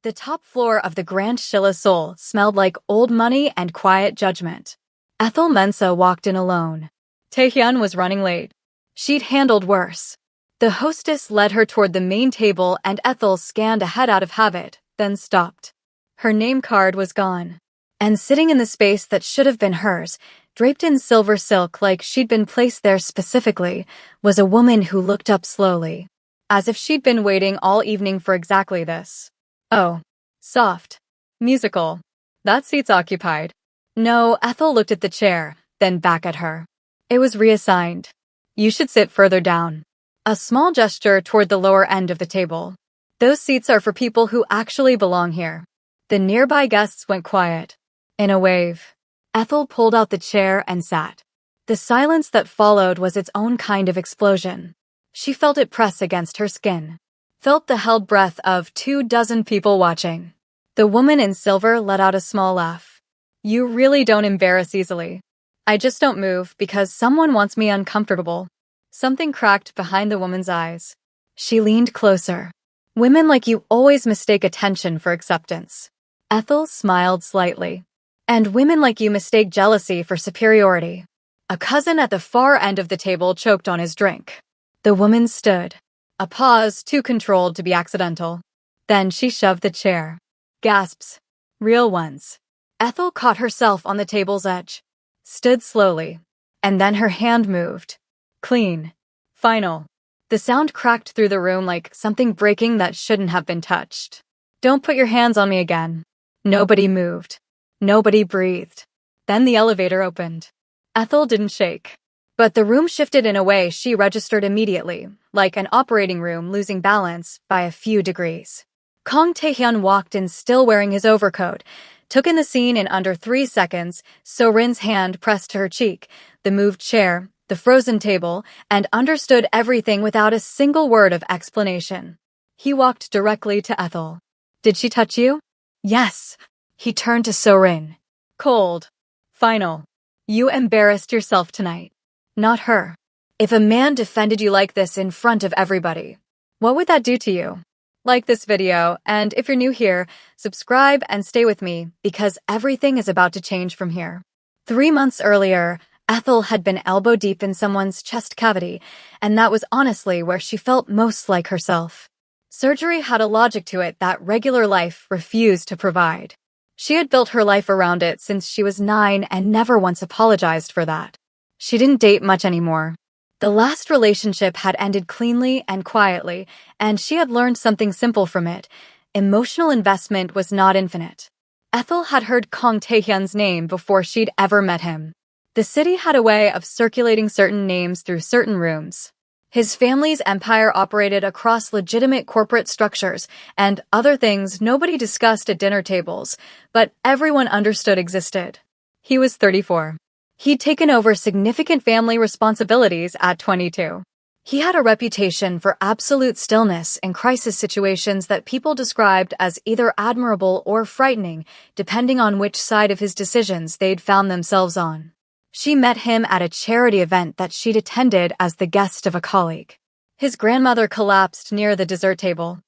The top floor of the Grand Shilla Sol smelled like old money and quiet judgment. Ethel Mensa walked in alone. Taehyun was running late. She'd handled worse. The hostess led her toward the main table and Ethel scanned ahead out of habit, then stopped. Her name card was gone. And sitting in the space that should have been hers, draped in silver silk like she'd been placed there specifically, was a woman who looked up slowly, as if she'd been waiting all evening for exactly this. Oh. Soft. Musical. That seat's occupied. No, Ethel looked at the chair, then back at her. It was reassigned. You should sit further down. A small gesture toward the lower end of the table. Those seats are for people who actually belong here. The nearby guests went quiet. In a wave, Ethel pulled out the chair and sat. The silence that followed was its own kind of explosion. She felt it press against her skin. Felt the held breath of 24 people watching. The woman in silver let out a small laugh. You really don't embarrass easily. I just don't move because someone wants me uncomfortable. Something cracked behind the woman's eyes. She leaned closer. Women like you always mistake attention for acceptance. Ethel smiled slightly. And women like you mistake jealousy for superiority. A cousin at the far end of the table choked on his drink. The woman stood. A pause too controlled to be accidental. Then she shoved the chair. Gasps. Real ones. Ethel caught herself on the table's edge. Stood slowly. And then her hand moved. Clean. Final. The sound cracked through the room like something breaking that shouldn't have been touched. Don't put your hands on me again. Nobody moved. Nobody breathed. Then the elevator opened. Ethel didn't shake. But the room shifted in a way she registered immediately, like an operating room losing balance by a few degrees. Kang Taehyun walked in still wearing his overcoat, took in the scene in under 3 seconds, So-rin's hand pressed to her cheek, the moved chair, the frozen table, and understood everything without a single word of explanation. He walked directly to Ethel. Did she touch you? Yes. He turned to So-rin. Cold. Final. You embarrassed yourself tonight. Not her. If a man defended you like this in front of everybody, what would that do to you? Like this video, and if you're new here, subscribe and stay with me because everything is about to change from here. 3 months earlier, Ethel had been elbow deep in someone's chest cavity, and that was honestly where she felt most like herself. Surgery had a logic to it that regular life refused to provide. She had built her life around it since she was 9 and never once apologized for that. She didn't date much anymore. The last relationship had ended cleanly and quietly, and she had learned something simple from it. Emotional investment was not infinite. Ethel had heard Kang Taehyun's name before she'd ever met him. The city had a way of circulating certain names through certain rooms. His family's empire operated across legitimate corporate structures and other things nobody discussed at dinner tables, but everyone understood existed. He was 34. He'd taken over significant family responsibilities at 22. He had a reputation for absolute stillness in crisis situations that people described as either admirable or frightening, depending on which side of his decisions they'd found themselves on. She met him at a charity event that she'd attended as the guest of a colleague. His grandmother collapsed near the dessert table.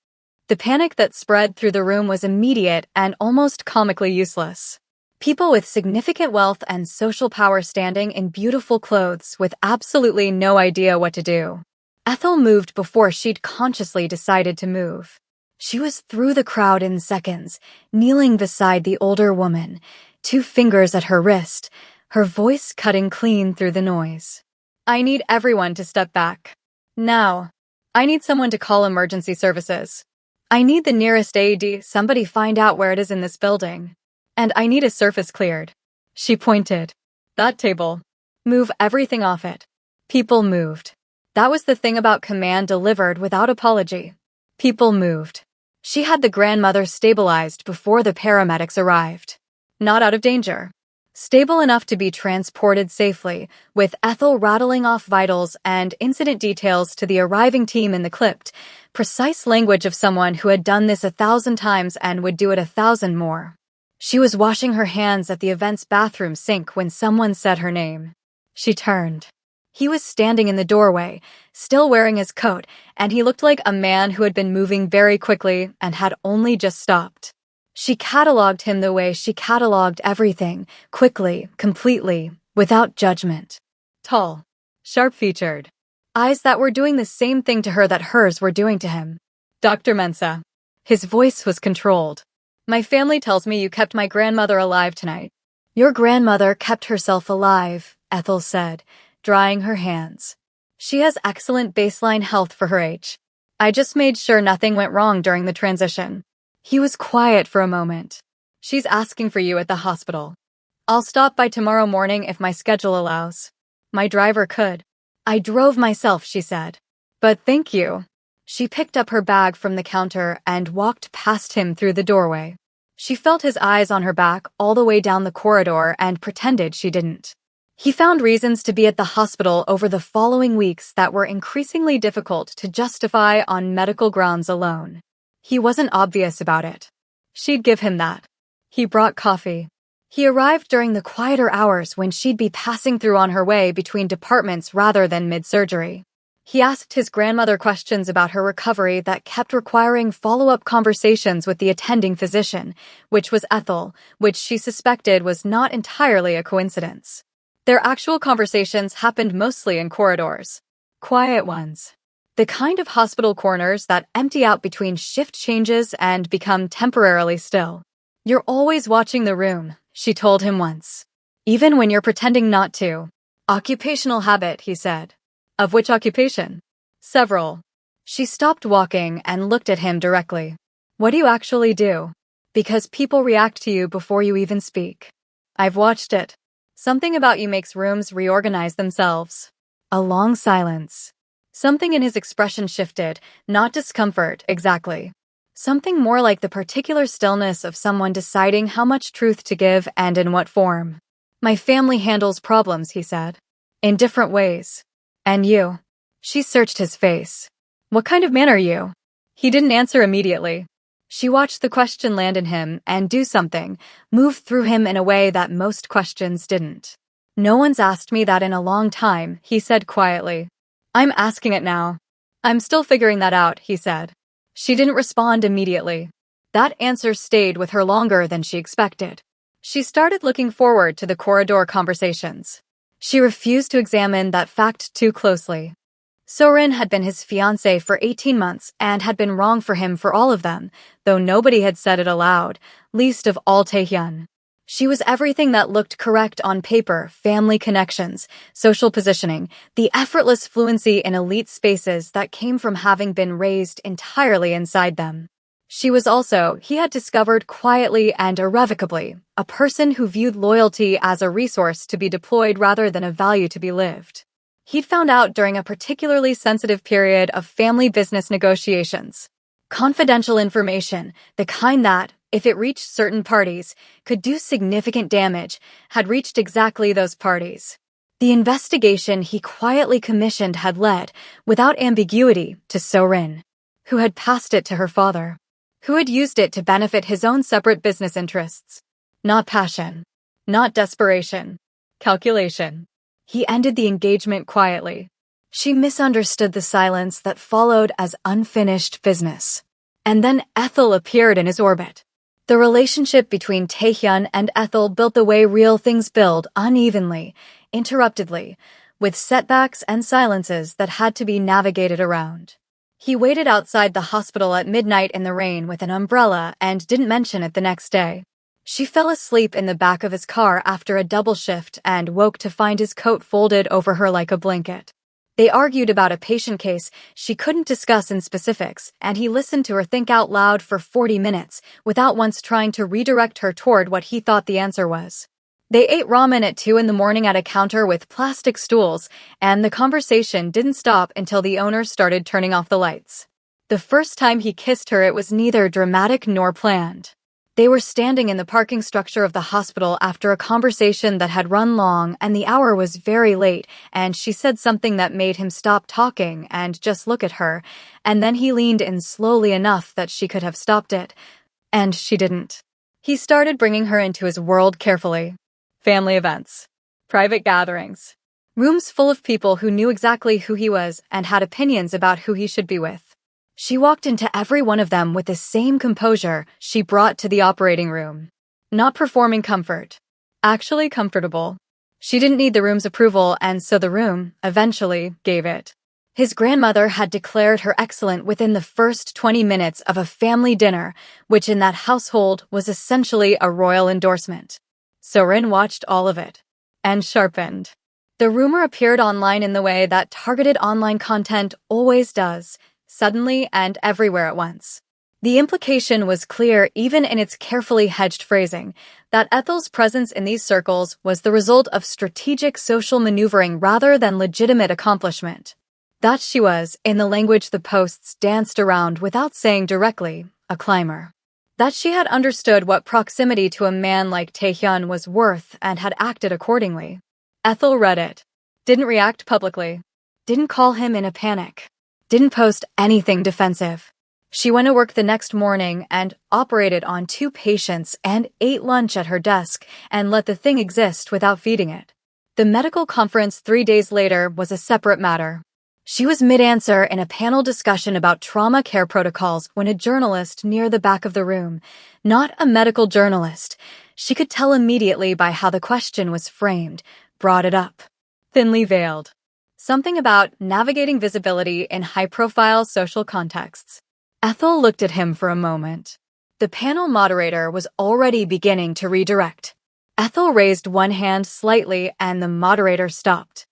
The panic that spread through the room was immediate and almost comically useless. People with significant wealth and social power standing in beautiful clothes with absolutely no idea what to do. Ethel moved before she'd consciously decided to move. She was through the crowd in seconds, kneeling beside the older woman, 2 fingers at her wrist, her voice cutting clean through the noise. I need everyone to step back. Now. I need someone to call emergency services. I need the nearest AED, somebody find out where it is in this building. And I need a surface cleared. She pointed. That table. Move everything off it. People moved. That was the thing about command delivered without apology. People moved. She had the grandmother stabilized before the paramedics arrived. Not out of danger. Stable enough to be transported safely, with Ethel rattling off vitals and incident details to the arriving team in the clipped, precise language of someone who had done this 1,000 times and would do it 1,000 more. She was washing her hands at the event's bathroom sink when someone said her name. She turned. He was standing in the doorway, still wearing his coat, and he looked like a man who had been moving very quickly and had only just stopped. She catalogued him the way she catalogued everything, quickly, completely, without judgment. Tall, sharp-featured, eyes that were doing the same thing to her that hers were doing to him. Dr. Mensah. His voice was controlled. My family tells me you kept my grandmother alive tonight. Your grandmother kept herself alive, Ethel said, drying her hands. She has excellent baseline health for her age. I just made sure nothing went wrong during the transition. He was quiet for a moment. She's asking for you at the hospital. I'll stop by tomorrow morning if my schedule allows. My driver could. I drove myself, she said. But thank you. She picked up her bag from the counter and walked past him through the doorway. She felt his eyes on her back all the way down the corridor and pretended she didn't. He found reasons to be at the hospital over the following weeks that were increasingly difficult to justify on medical grounds alone. He wasn't obvious about it. She'd give him that. He brought coffee. He arrived during the quieter hours when she'd be passing through on her way between departments rather than mid-surgery. He asked his grandmother questions about her recovery that kept requiring follow-up conversations with the attending physician, which was Ethel, which she suspected was not entirely a coincidence. Their actual conversations happened mostly in corridors. Quiet ones. The kind of hospital corners that empty out between shift changes and become temporarily still. You're always watching the room, she told him once. Even when you're pretending not to. Occupational habit, he said. Of which occupation? Several. She stopped walking and looked at him directly. What do you actually do? Because people react to you before you even speak. I've watched it. Something about you makes rooms reorganize themselves. A long silence. Something in his expression shifted, not discomfort, exactly. Something more like the particular stillness of someone deciding how much truth to give and in what form. My family handles problems, he said. In different ways. And you? She searched his face. What kind of man are you? He didn't answer immediately. She watched the question land in him and do something, move through him in a way that most questions didn't. No one's asked me that in a long time, he said quietly. I'm asking it now. I'm still figuring that out, he said. She didn't respond immediately. That answer stayed with her longer than she expected. She started looking forward to the corridor conversations. She refused to examine that fact too closely. Sorin had been his fiancé for 18 months and had been wrong for him for all of them, though nobody had said it aloud, least of all Taehyun. She was everything that looked correct on paper: family connections, social positioning, the effortless fluency in elite spaces that came from having been raised entirely inside them. She was also, he had discovered quietly and irrevocably, a person who viewed loyalty as a resource to be deployed rather than a value to be lived. He'd found out during a particularly sensitive period of family business negotiations. Confidential information, the kind that, if it reached certain parties, could do significant damage, had reached exactly those parties. The investigation he quietly commissioned had led, without ambiguity, to Sorin, who had passed it to her father, who had used it to benefit his own separate business interests. Not passion. Not desperation. Calculation. He ended the engagement quietly. She misunderstood the silence that followed as unfinished business. And then Ethel appeared in his orbit. The relationship between Taehyun and Ethel built the way real things build, unevenly, interruptedly, with setbacks and silences that had to be navigated around. He waited outside the hospital at midnight in the rain with an umbrella and didn't mention it the next day. She fell asleep in the back of his car after a double shift and woke to find his coat folded over her like a blanket. They argued about a patient case she couldn't discuss in specifics, and he listened to her think out loud for 40 minutes without once trying to redirect her toward what he thought the answer was. They ate ramen at 2 a.m. at a counter with plastic stools, and the conversation didn't stop until the owner started turning off the lights. The first time he kissed her, it was neither dramatic nor planned. They were standing in the parking structure of the hospital after a conversation that had run long, and the hour was very late, and she said something that made him stop talking and just look at her, and then he leaned in slowly enough that she could have stopped it, and she didn't. He started bringing her into his world carefully. Family events. Private gatherings. Rooms full of people who knew exactly who he was and had opinions about who he should be with. She walked into every one of them with the same composure she brought to the operating room. Not performing comfort. Actually comfortable. She didn't need the room's approval, and so the room, eventually, gave it. His grandmother had declared her excellent within the first 20 minutes of a family dinner, which in that household was essentially a royal endorsement. Sorin watched all of it. And sharpened. The rumor appeared online in the way that targeted online content always does, suddenly and everywhere at once. The implication was clear even in its carefully hedged phrasing, that Ethel's presence in these circles was the result of strategic social maneuvering rather than legitimate accomplishment. That she was, in the language the posts danced around without saying directly, a climber. That she had understood what proximity to a man like Taehyun was worth and had acted accordingly. Ethel read it. Didn't react publicly. Didn't call him in a panic. Didn't post anything defensive. She went to work the next morning and operated on 2 patients and ate lunch at her desk and let the thing exist without feeding it. The medical conference 3 days later was a separate matter. She was mid-answer in a panel discussion about trauma care protocols when a journalist near the back of the room, not a medical journalist, she could tell immediately by how the question was framed, brought it up. Thinly veiled. Something about navigating visibility in high-profile social contexts. Ethel looked at him for a moment. The panel moderator was already beginning to redirect. Ethel raised one hand slightly and the moderator stopped.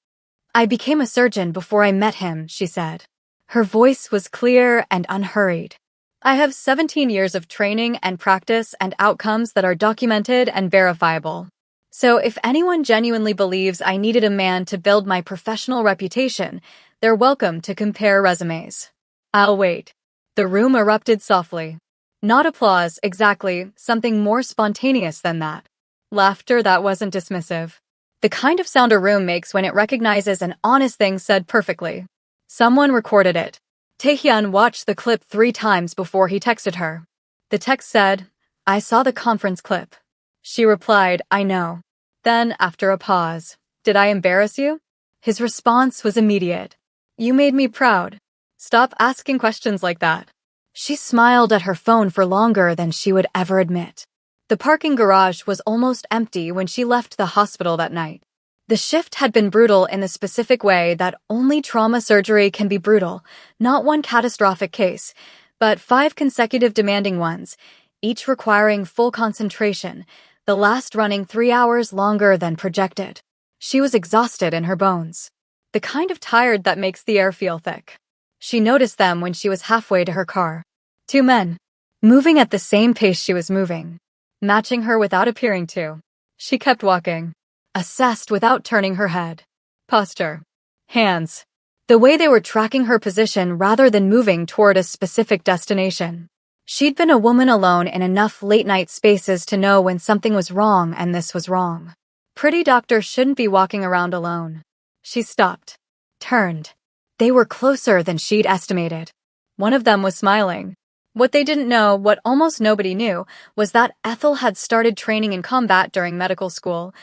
I became a surgeon before I met him, she said. Her voice was clear and unhurried. I have 17 years of training and practice and outcomes that are documented and verifiable. So if anyone genuinely believes I needed a man to build my professional reputation, they're welcome to compare resumes. I'll wait. The room erupted softly. Not applause, exactly, something more spontaneous than that. Laughter that wasn't dismissive. The kind of sound a room makes when it recognizes an honest thing said perfectly. Someone recorded it. Taehyun watched the clip 3 times before he texted her. The text said, I saw the conference clip. She replied, I know. Then, after a pause, did I embarrass you? His response was immediate. You made me proud. Stop asking questions like that. She smiled at her phone for longer than she would ever admit. The parking garage was almost empty when she left the hospital that night. The shift had been brutal in the specific way that only trauma surgery can be brutal, not one catastrophic case, but 5 consecutive demanding ones, each requiring full concentration, the last running 3 hours longer than projected. She was exhausted in her bones. The kind of tired that makes the air feel thick. She noticed them when she was halfway to her car. 2 men. Moving at the same pace she was moving. Matching her without appearing to. She kept walking. Assessed without turning her head. Posture. Hands. The way they were tracking her position rather than moving toward a specific destination. She'd been a woman alone in enough late-night spaces to know when something was wrong and this was wrong. Pretty doctor shouldn't be walking around alone. She stopped. Turned. They were closer than she'd estimated. One of them was smiling. What they didn't know, what almost nobody knew, was that Ethel had started training in combat during medical school,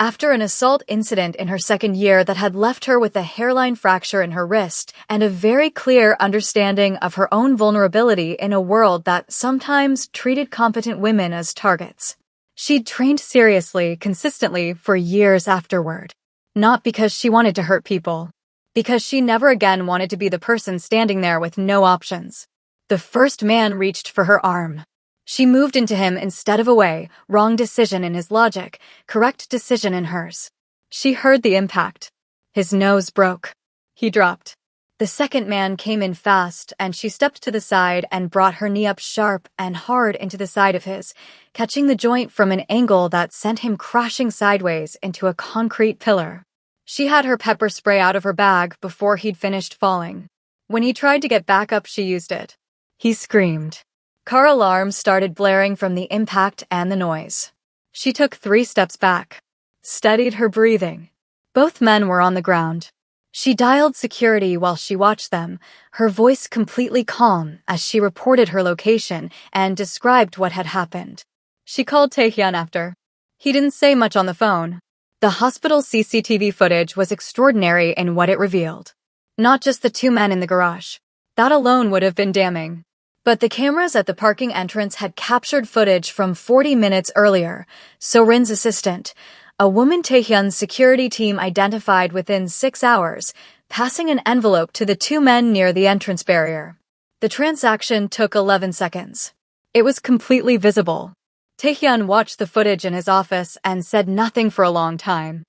after an assault incident in her 2nd year that had left her with a hairline fracture in her wrist and a very clear understanding of her own vulnerability in a world that sometimes treated competent women as targets. She'd trained seriously, consistently, for years afterward. Not because she wanted to hurt people. Because she never again wanted to be the person standing there with no options. The first man reached for her arm. She moved into him instead of away, wrong decision in his logic, correct decision in hers. She heard the impact. His nose broke. He dropped. The second man came in fast, and she stepped to the side and brought her knee up sharp and hard into the side of his, catching the joint from an angle that sent him crashing sideways into a concrete pillar. She had her pepper spray out of her bag before he'd finished falling. When he tried to get back up, she used it. He screamed. Car alarms started blaring from the impact and the noise. She took 3 steps back. Steadied her breathing. Both men were on the ground. She dialed security while she watched them, her voice completely calm as she reported her location and described what had happened. She called Taehyun after. He didn't say much on the phone. The hospital CCTV footage was extraordinary in what it revealed. Not just the two men in the garage. That alone would have been damning. But the cameras at the parking entrance had captured footage from 40 minutes earlier. So-rin's assistant, a woman Taehyun's security team identified within 6 hours, passing an envelope to the two men near the entrance barrier. The transaction took 11 seconds. It was completely visible. Taehyun watched the footage in his office and said nothing for a long time.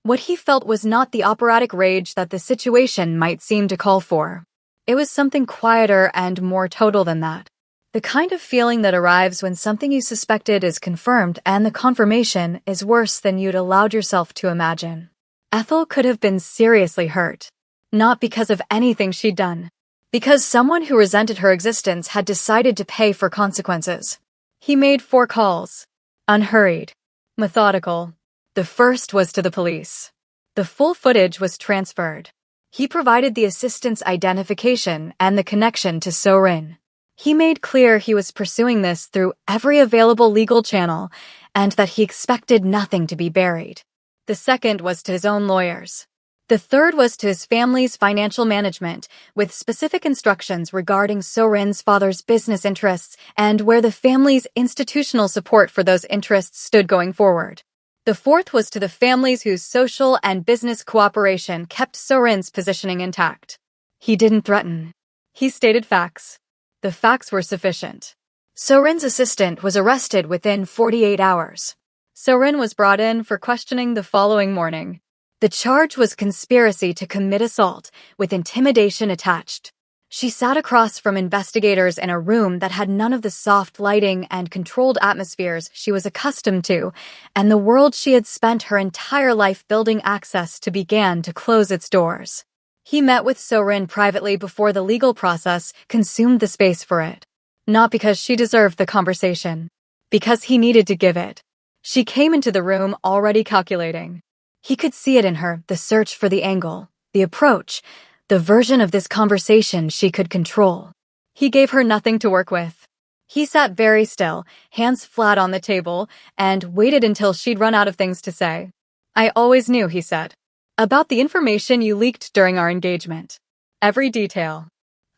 What he felt was not the operatic rage that the situation might seem to call for. It was something quieter and more total than that. The kind of feeling that arrives when something you suspected is confirmed and the confirmation is worse than you'd allowed yourself to imagine. Ethel could have been seriously hurt. Not because of anything she'd done. Because someone who resented her existence had decided to pay for consequences. He made 4 calls. Unhurried. Methodical. The first was to the police. The full footage was transferred. He provided the assistant's identification and the connection to So-rin. He made clear he was pursuing this through every available legal channel and that he expected nothing to be buried. The second was to his own lawyers. The third was to his family's financial management, with specific instructions regarding So-rin's father's business interests and where the family's institutional support for those interests stood going forward. The fourth was to the families whose social and business cooperation kept So-rin's positioning intact. He didn't threaten. He stated facts. The facts were sufficient. So-rin's assistant was arrested within 48 hours. So-rin was brought in for questioning the following morning. The charge was conspiracy to commit assault, with intimidation attached. She sat across from investigators in a room that had none of the soft lighting and controlled atmospheres she was accustomed to, and the world she had spent her entire life building access to began to close its doors. He met with So-rin privately before the legal process consumed the space for it. Not because she deserved the conversation. Because he needed to give it. She came into the room already calculating. He could see it in her, the search for the angle, the approach, the version of this conversation she could control. He gave her nothing to work with. He sat very still, hands flat on the table, and waited until she'd run out of things to say. I always knew, he said. About the information you leaked during our engagement. Every detail.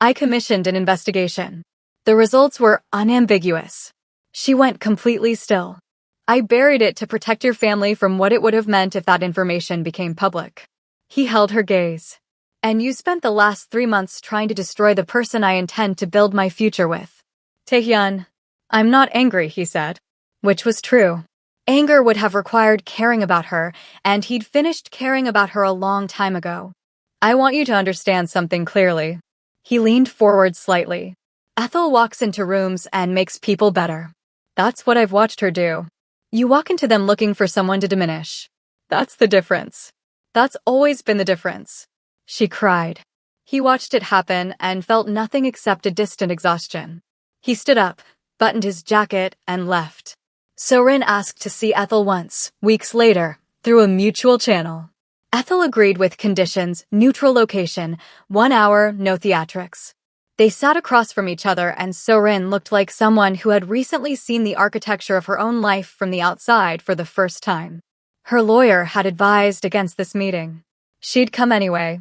I commissioned an investigation. The results were unambiguous. She went completely still. I buried it to protect your family from what it would have meant if that information became public. He held her gaze. And you spent the last 3 months trying to destroy the person I intend to build my future with. Taehyun, I'm not angry, he said. Which was true. Anger would have required caring about her, and he'd finished caring about her a long time ago. I want you to understand something clearly. He leaned forward slightly. Ethel walks into rooms and makes people better. That's what I've watched her do. You walk into them looking for someone to diminish. That's the difference. That's always been the difference. She cried. He watched it happen and felt nothing except a distant exhaustion. He stood up, buttoned his jacket, and left. So-rin asked to see Ethel once, weeks later, through a mutual channel. Ethel agreed with conditions, neutral location, 1 hour, no theatrics. They sat across from each other and So-rin looked like someone who had recently seen the architecture of her own life from the outside for the first time. Her lawyer had advised against this meeting. She'd come anyway.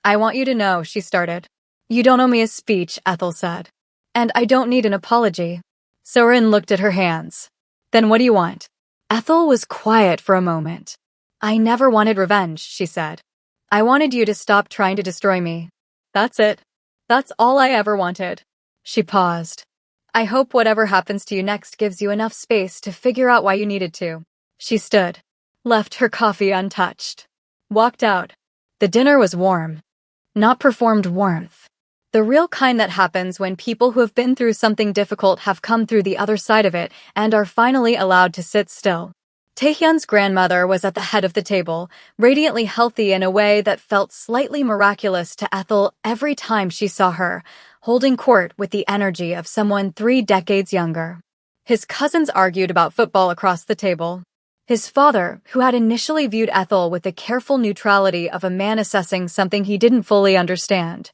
I want you to know, she started. You don't owe me a speech, Ethel said. And I don't need an apology. So-rin looked at her hands. Then what do you want? Ethel was quiet for a moment. I never wanted revenge, she said. I wanted you to stop trying to destroy me. That's it. That's all I ever wanted. She paused. I hope whatever happens to you next gives you enough space to figure out why you needed to. She stood, left her coffee untouched, walked out. The dinner was warm. Not performed warmth. The real kind that happens when people who have been through something difficult have come through the other side of it and are finally allowed to sit still. Taehyun's grandmother was at the head of the table, radiantly healthy in a way that felt slightly miraculous to Ethel every time she saw her, holding court with the energy of someone 3 decades younger. His cousins argued about football across the table. His father, who had initially viewed Ethel with the careful neutrality of a man assessing something he didn't fully understand,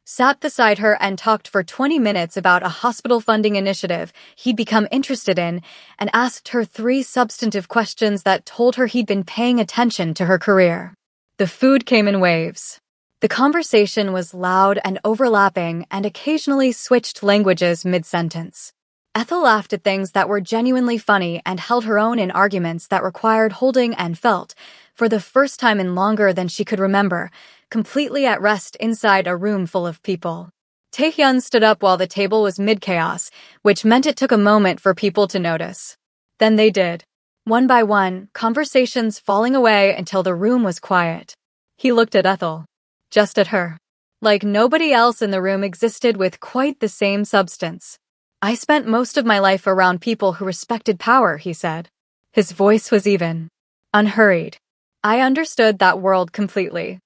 sat beside her and talked for 20 minutes about a hospital funding initiative he'd become interested in, and asked her 3 substantive questions that told her he'd been paying attention to her career. The food came in waves. The conversation was loud and overlapping and occasionally switched languages mid-sentence. Ethel laughed at things that were genuinely funny and held her own in arguments that required holding and felt, for the first time in longer than she could remember, completely at rest inside a room full of people. Taehyun stood up while the table was mid-chaos, which meant it took a moment for people to notice. Then they did. One by one, conversations falling away until the room was quiet. He looked at Ethel. Just at her. Like nobody else in the room existed with quite the same substance. I spent most of my life around people who respected power, he said. His voice was even. Unhurried. I understood that world completely.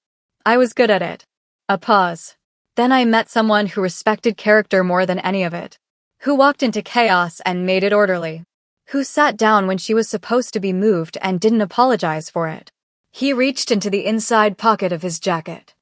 I was good at it. A pause. Then I met someone who respected character more than any of it. Who walked into chaos and made it orderly. Who sat down when she was supposed to be moved and didn't apologize for it. He reached into the inside pocket of his jacket.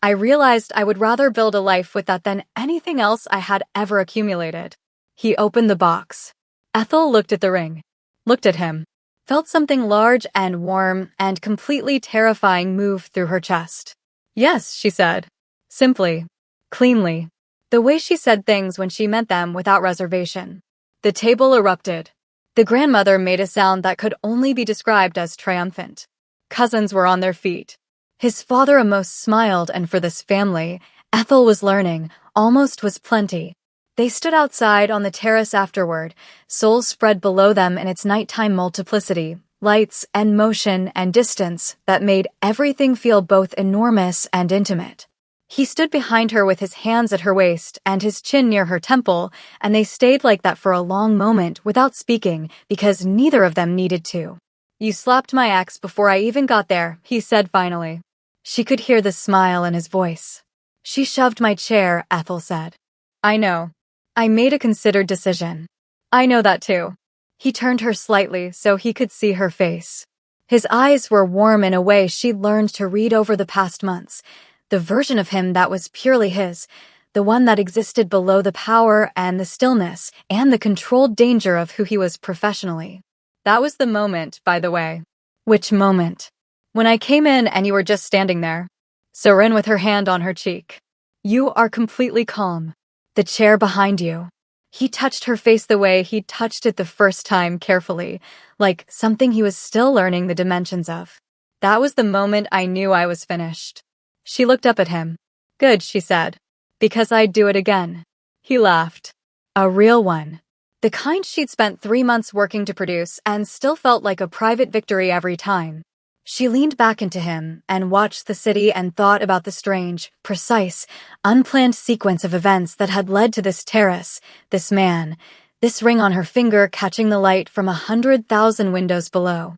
I realized I would rather build a life with that than anything else I had ever accumulated. He opened the box. Ethel looked at the ring. Looked at him. Felt something large and warm and completely terrifying move through her chest. Yes, she said. Simply. Cleanly. The way she said things when she meant them without reservation. The table erupted. The grandmother made a sound that could only be described as triumphant. Cousins were on their feet. His father almost smiled, and for this family, Ethel was learning, almost was plenty. They stood outside on the terrace afterward, souls spread below them in its nighttime multiplicity, lights and motion and distance that made everything feel both enormous and intimate. He stood behind her with his hands at her waist and his chin near her temple, and they stayed like that for a long moment without speaking because neither of them needed to. You slapped my ex before I even got there, he said finally. She could hear the smile in his voice. She shoved my chair, Ethel said. I know. I made a considered decision. I know that too. He turned her slightly so he could see her face. His eyes were warm in a way she'd learned to read over the past months. The version of him that was purely his, the one that existed below the power and the stillness and the controlled danger of who he was professionally. That was the moment, by the way. Which moment? When I came in and you were just standing there. Sorin with her hand on her cheek. You are completely calm. The chair behind you. He touched her face the way he'd touched it the first time, carefully, like something he was still learning the dimensions of. That was the moment I knew I was finished. She looked up at him. Good, she said. Because I'd do it again. He laughed. A real one. The kind she'd spent 3 months working to produce and still felt like a private victory every time. She leaned back into him and watched the city and thought about the strange, precise, unplanned sequence of events that had led to this terrace, this man, this ring on her finger catching the light from 100,000 windows below.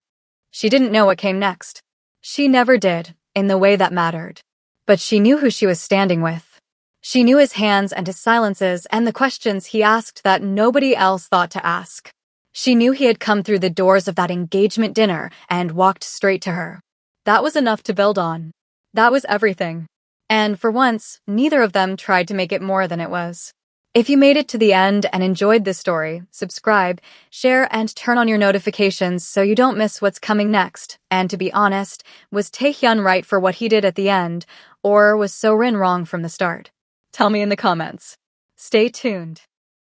She didn't know what came next. She never did, in the way that mattered. But she knew who she was standing with. She knew his hands and his silences and the questions he asked that nobody else thought to ask. She knew he had come through the doors of that engagement dinner and walked straight to her. That was enough to build on. That was everything. And for once, neither of them tried to make it more than it was. If you made it to the end and enjoyed this story, subscribe, share, and turn on your notifications so you don't miss what's coming next. And to be honest, was Taehyun right for what he did at the end, or was Sorin wrong from the start? Tell me in the comments. Stay tuned.